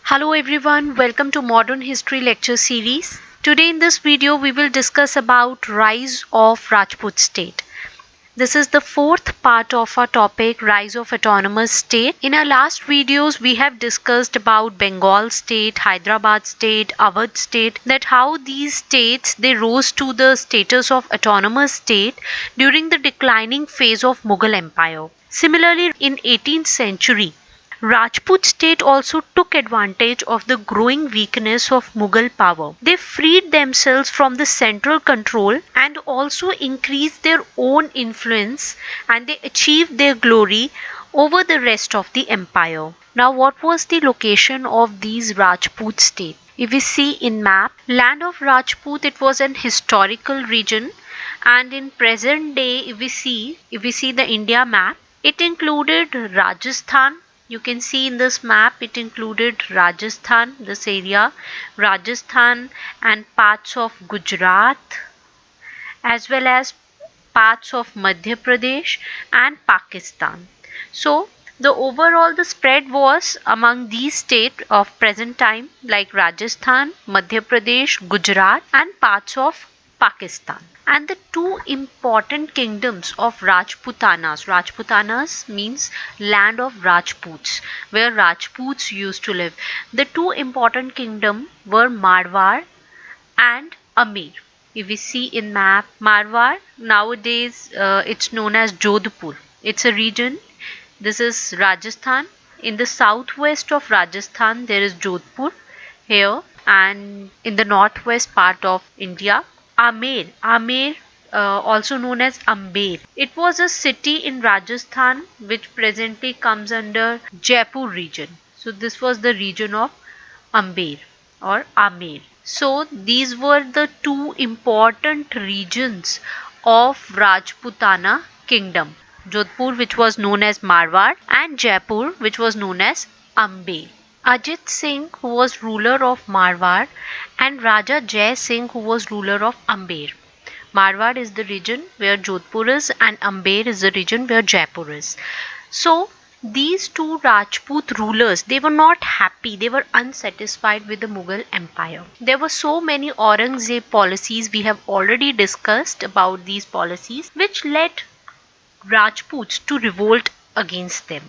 Hello everyone, welcome to Modern History Lecture Series. Today in this video we will discuss about Rise of Rajput State. This is the fourth part of our topic, Rise of Autonomous State. In our last videos we have discussed about Bengal State, Hyderabad State, Awadh State, that how these states they rose to the status of autonomous state during the declining phase of Mughal Empire. Similarly, in 18th century, Rajput state also took advantage of the growing weakness of Mughal power. They freed themselves from the central control and also increased their own influence, and they achieved their glory over the rest of the empire. Now, what was the location of these Rajput states? If we see in map, land of Rajput, it was an historical region, and in present day if we see the India map, it included Rajasthan. You can see in this map it included Rajasthan, this area, Rajasthan and parts of Gujarat, as well as parts of Madhya Pradesh and Pakistan. So the spread was among these states of present time like Rajasthan, Madhya Pradesh, Gujarat and parts of Pakistan. And the two important kingdoms of Rajputanas means land of Rajputs, where Rajputs used to live. The two important kingdoms were Marwar and Amber. If we see in map, Marwar nowadays it's known as Jodhpur. It's a region. This is Rajasthan. In the southwest of Rajasthan there is Jodhpur here, and in the northwest part of India, Amer, also known as Amber. It was a city in Rajasthan which presently comes under Jaipur region. So this was the region of Amber or Amer. So these were the two important regions of Rajputana kingdom. Jodhpur, which was known as Marwar, and Jaipur, which was known as Amber. Ajit Singh, who was ruler of Marwar, and Raja Jai Singh, who was ruler of Amber. Marwar is the region where Jodhpur is, and Amber is the region where Jaipur is. So these two Rajput rulers, they were not happy, they were unsatisfied with the Mughal Empire. There were so many Aurangzeb policies, we have already discussed about these policies, which led Rajputs to revolt against them.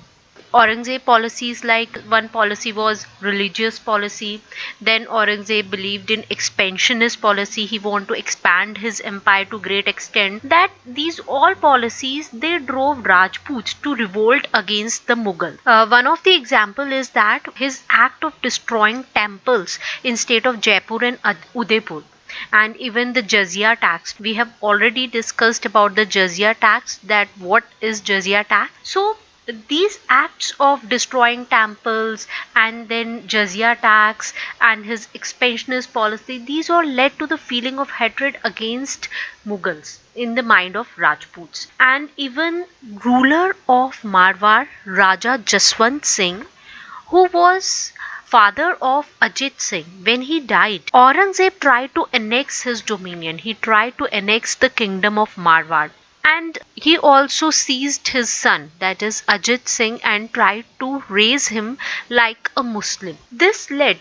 Aurangzeb policies, like one policy was religious policy, then Aurangzeb believed in expansionist policy. He wanted to expand his empire to great extent. That these all policies, they drove Rajputs to revolt against the Mughal. One of the example is that his act of destroying temples in state of Jaipur and Udaipur, and even the jizya tax. We have already discussed about the jizya tax, that what is jizya tax. So these acts of destroying temples and then jizya tax and his expansionist policy, these all led to the feeling of hatred against Mughals in the mind of Rajputs. And even ruler of Marwar, Raja Jaswant Singh, who was father of Ajit Singh, when he died, Aurangzeb tried to annex his dominion. He tried to annex the kingdom of Marwar. And he also seized his son, that is Ajit Singh, and tried to raise him like a Muslim. This led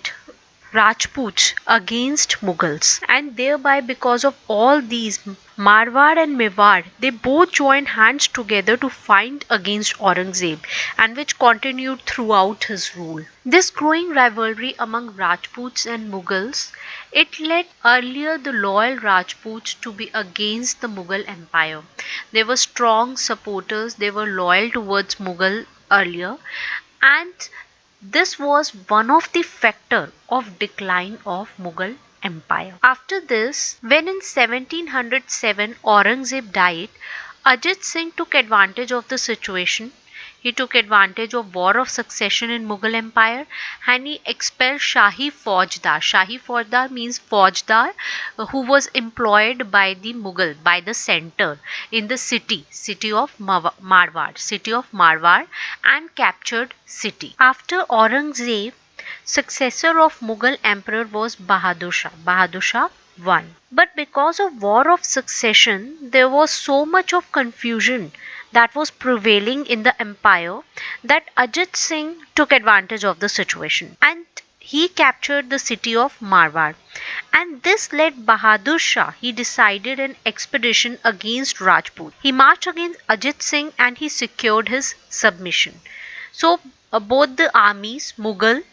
Rajputs against Mughals, and thereby because of all these, Marwar and Mewar, they both joined hands together to fight against Aurangzeb, and which continued throughout his rule. This growing rivalry among Rajputs and Mughals, it led earlier the loyal Rajputs to be against the Mughal Empire. They were strong supporters, they were loyal towards Mughal earlier, and this was one of the factor of decline of Mughal Empire. After this, when in 1707 Aurangzeb died, Ajit Singh took advantage of the situation. He took advantage of war of succession in Mughal Empire, and he expelled Shahi Faujdar. Shahi Faujdar means Faujdar who was employed by the Mughal, by the center in the city of Marwar, and captured city. After Aurangzeb, successor of Mughal emperor was Bahadur Shah. Bahadur Shah won. But because of war of succession, there was so much of confusion that was prevailing in the empire that Ajit Singh took advantage of the situation, and he captured the city of Marwar. And this led Bahadur Shah. He decided an expedition against Rajput. He marched against Ajit Singh and he secured his submission. So both the armies, Mughal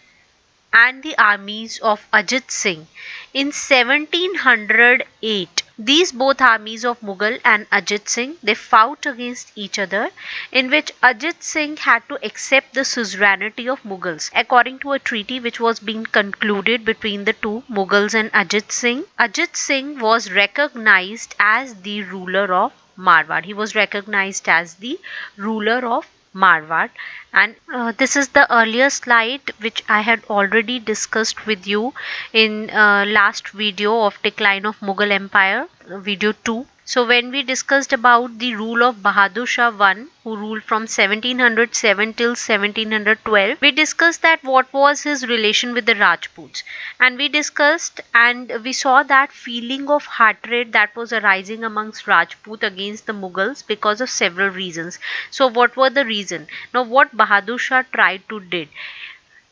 and the armies of Ajit Singh in 1708. These both armies of Mughal and Ajit Singh, they fought against each other, in which Ajit Singh had to accept the suzerainty of Mughals according to a treaty which was being concluded between the two, Mughals and Ajit Singh. Ajit Singh was recognized as the ruler of Marwar. He was recognized as the ruler of Marwar. And this is the earlier slide which I had already discussed with you in last video of decline of Mughal Empire, video 2. So when we discussed about the rule of Bahadur Shah I, who ruled from 1707 till 1712, we discussed that what was his relation with the Rajputs, and we discussed and we saw that feeling of hatred that was arising amongst Rajput against the Mughals because of several reasons. So what were the reason? Now what Bahadur Shah tried to did,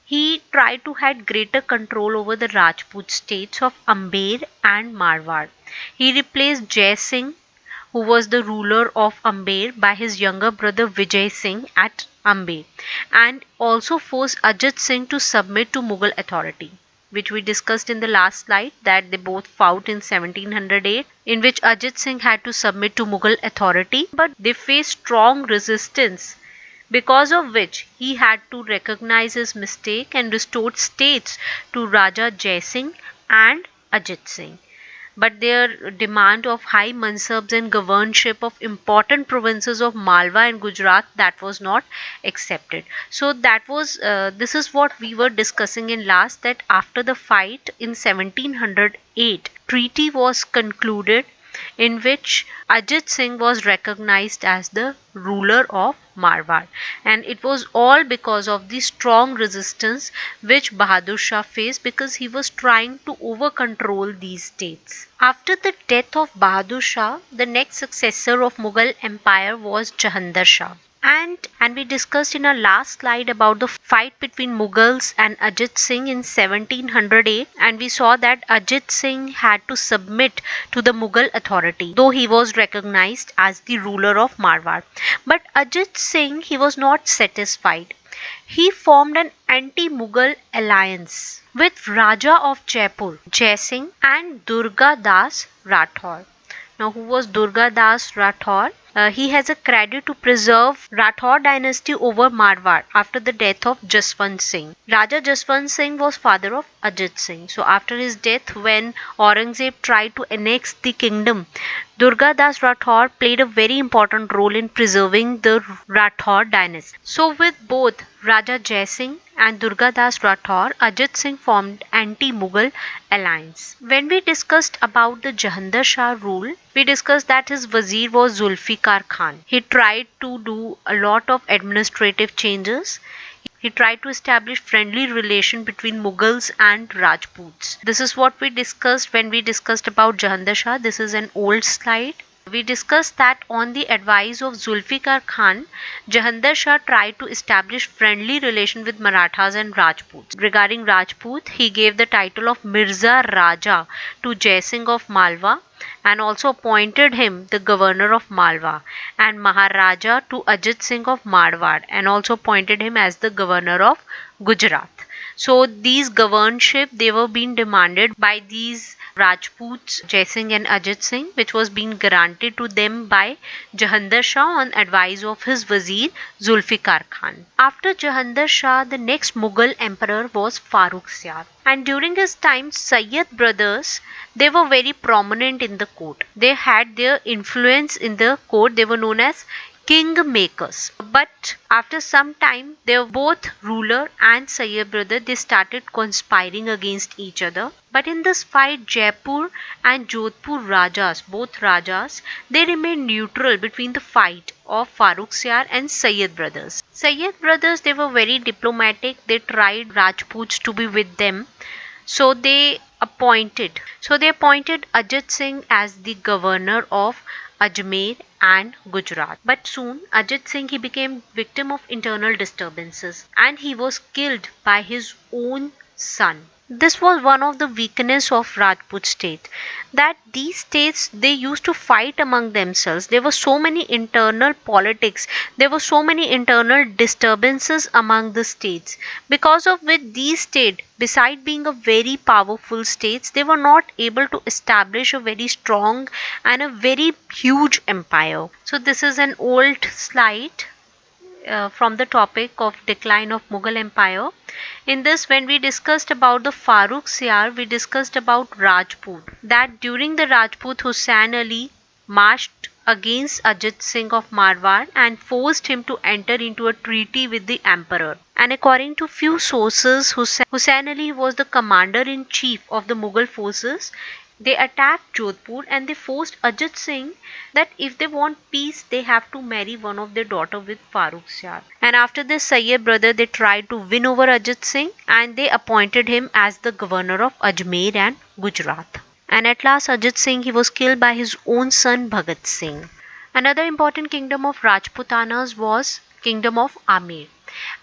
he tried to have greater control over the Rajput states of Amber and Marwar. He replaced Jai Singh, who was the ruler of Amber, by his younger brother Vijay Singh at Amber, and also forced Ajit Singh to submit to Mughal authority, which we discussed in the last slide, that they both fought in 1708, in which Ajit Singh had to submit to Mughal authority, but they faced strong resistance, because of which he had to recognize his mistake and restored states to Raja Jai Singh and Ajit Singh. But their demand of high mansabs and governorship of important provinces of Malwa and Gujarat, that was not accepted. So that was this is what we were discussing in last, that after the fight in 1708, treaty was concluded in which Ajit Singh was recognized as the ruler of Marwar, and it was all because of the strong resistance which Bahadur Shah faced, because he was trying to over control these states. After the death of Bahadur Shah, the next successor of Mughal Empire was Jahandar Shah. And we discussed in our last slide about the fight between Mughals and Ajit Singh in 1708, and we saw that Ajit Singh had to submit to the Mughal authority, though he was recognized as the ruler of Marwar. But Ajit Singh, he was not satisfied. He formed an anti-Mughal alliance with Raja of Jaipur, Jai Singh, and Durga Das Rathore. Now, who was Durga Das Rathore? He has a credit to preserve Rathore dynasty over Marwar after the death of Jaswant Singh. Raja Jaswant Singh was father of Ajit Singh. So after his death, when Aurangzeb tried to annex the kingdom, Durga Das Rathore played a very important role in preserving the Rathore dynasty. So with both Raja Jai Singh and Durga Das Rathore, Ajit Singh formed anti-Mughal alliance. When we discussed about the Jahandar Shah rule, we discussed that his vizier was Zulfikar Khan. He tried to do a lot of administrative changes. He tried to establish friendly relation between Mughals and Rajputs. This is what we discussed when we discussed about Jahandar Shah. This is an old slide. We discussed that on the advice of Zulfikar Khan, Jahandar Shah tried to establish friendly relation with Marathas and Rajputs. Regarding Rajput, he gave the title of Mirza Raja to Jai Singh of Malwa, and also appointed him the governor of Malwa, and Maharaja to Ajit Singh of Marwar, and also appointed him as the governor of Gujarat. So these governorship, they were being demanded by these Rajputs, Jai Singh and Ajit Singh, which was being granted to them by Jahandar Shah on advice of his vizier Zulfikar Khan. After Jahandar Shah, the next Mughal emperor was Farrukhsiyar. And during his time, Sayyid brothers, they were very prominent in the court. They had their influence in the court. They were known as kingmakers. But after some time, they were both ruler and Sayyid brother, they started conspiring against each other. But in this fight, Jaipur and Jodhpur Rajas, both Rajas, they remained neutral between the fight of Farrukhsiyar and Sayyid brothers. Sayyid brothers, they were very diplomatic. They tried Rajputs to be with them. So they appointed Ajit Singh as the governor of Ajmer and Gujarat. But soon Ajit Singh, he became victim of internal disturbances and he was killed by his own son. This was one of the weakness of Rajput state, that these states they used to fight among themselves. There were so many internal politics, there were so many internal disturbances among the states, because of which these states, beside being a very powerful states, they were not able to establish a very strong and a very huge empire. So this is an old slide from the topic of decline of Mughal Empire. In this, when we discussed about the Farooq Siyar, we discussed about Rajput. That during the Rajput, Hussain Ali marched against Ajit Singh of Marwar and forced him to enter into a treaty with the emperor. And according to few sources, Hussain Ali was the commander in chief of the Mughal forces. They attacked Jodhpur and they forced Ajit Singh that if they want peace, they have to marry one of their daughter with Farooq Siyar. And after this Sayyid brother, they tried to win over Ajit Singh and they appointed him as the governor of Ajmer and Gujarat. And at last Ajit Singh, he was killed by his own son Bhagat Singh. Another important kingdom of Rajputanas was kingdom of Amber.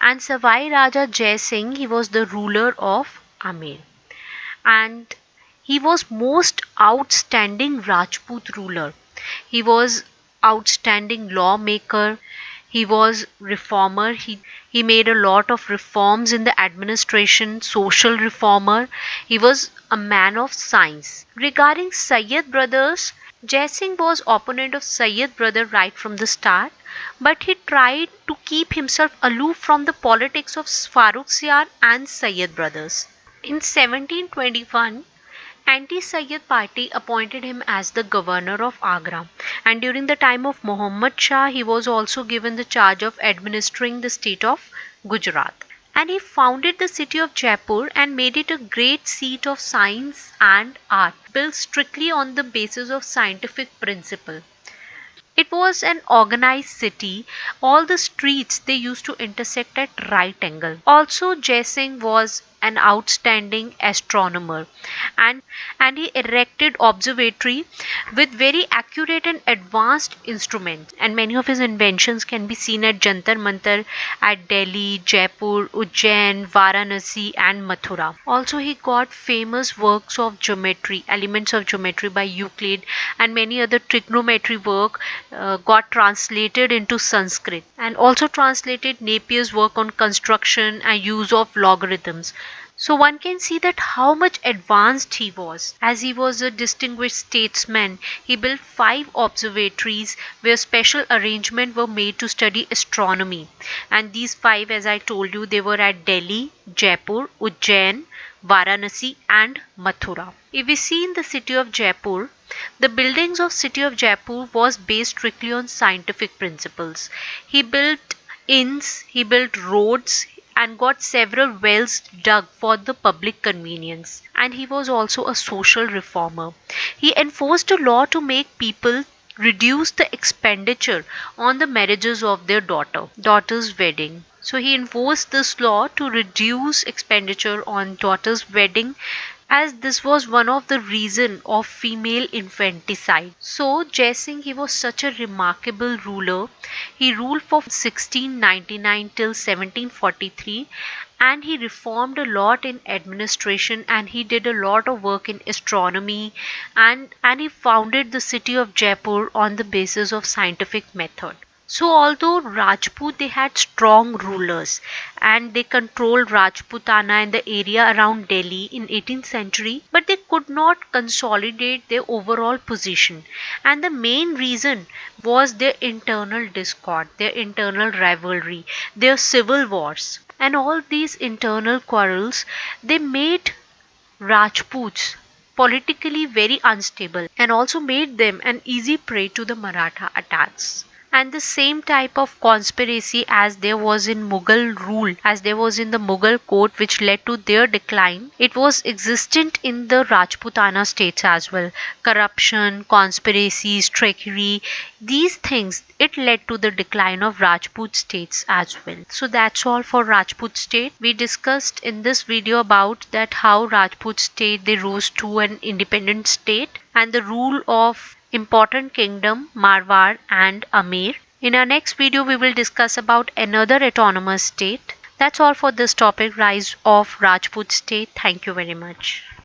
And Sawai Raja Jai Singh, he was the ruler of Amber. And he was most outstanding Rajput ruler. He was outstanding lawmaker. He was reformer. He made a lot of reforms in the administration, social reformer. He was a man of science. Regarding Sayyid brothers, Jai Singh was opponent of Sayyid brother right from the start, but he tried to keep himself aloof from the politics of Farooq Siyar and Sayyid brothers. In 1721, Anti-Sayyid party appointed him as the governor of Agra, and during the time of Muhammad Shah he was also given the charge of administering the state of Gujarat. And he founded the city of Jaipur and made it a great seat of science and art, built strictly on the basis of scientific principle. It was an organized city. All the streets they used to intersect at right angle. Also, Jai Singh was an outstanding astronomer, and he erected observatory with very accurate and advanced instruments, and many of his inventions can be seen at Jantar Mantar at Delhi, Jaipur, Ujjain, Varanasi and Mathura. Also he got famous works of geometry, elements of geometry by Euclid, and many other trigonometry work got translated into Sanskrit, and also translated Napier's work on construction and use of logarithms. So one can see that how much advanced he was. As he was a distinguished statesman, he built 5 observatories where special arrangements were made to study astronomy. And these 5, as I told you, they were at Delhi, Jaipur, Ujjain, Varanasi and Mathura. If we see in the city of Jaipur, the buildings of city of Jaipur was based strictly on scientific principles. He built inns, he built roads, and got several wells dug for the public convenience. And he was also a social reformer. He enforced a law to make people reduce the expenditure on the marriages of their daughter's wedding. So he enforced this law to reduce expenditure on daughter's wedding, as this was one of the reason of female infanticide. So Jai Singh, he was such a remarkable ruler. He ruled from 1699 till 1743, and he reformed a lot in administration, and he did a lot of work in astronomy, and he founded the city of Jaipur on the basis of scientific method. So although Rajput they had strong rulers and they controlled Rajputana and the area around Delhi in 18th century, but they could not consolidate their overall position. And the main reason was their internal discord, their internal rivalry, their civil wars. And all these internal quarrels, they made Rajputs politically very unstable and also made them an easy prey to the Maratha attacks. And the same type of conspiracy as there was in Mughal rule, as there was in the Mughal court, which led to their decline, it was existent in the Rajputana states as well. Corruption, conspiracies, trickery, these things, it led to the decline of Rajput states as well. So that's all for Rajput state. We discussed in this video about that how Rajput state they rose to an independent state and the rule of important kingdom Marwar and Amber. In our next video we will discuss about another autonomous state, That's all for this topic, Rise of Rajput State. Thank you very much.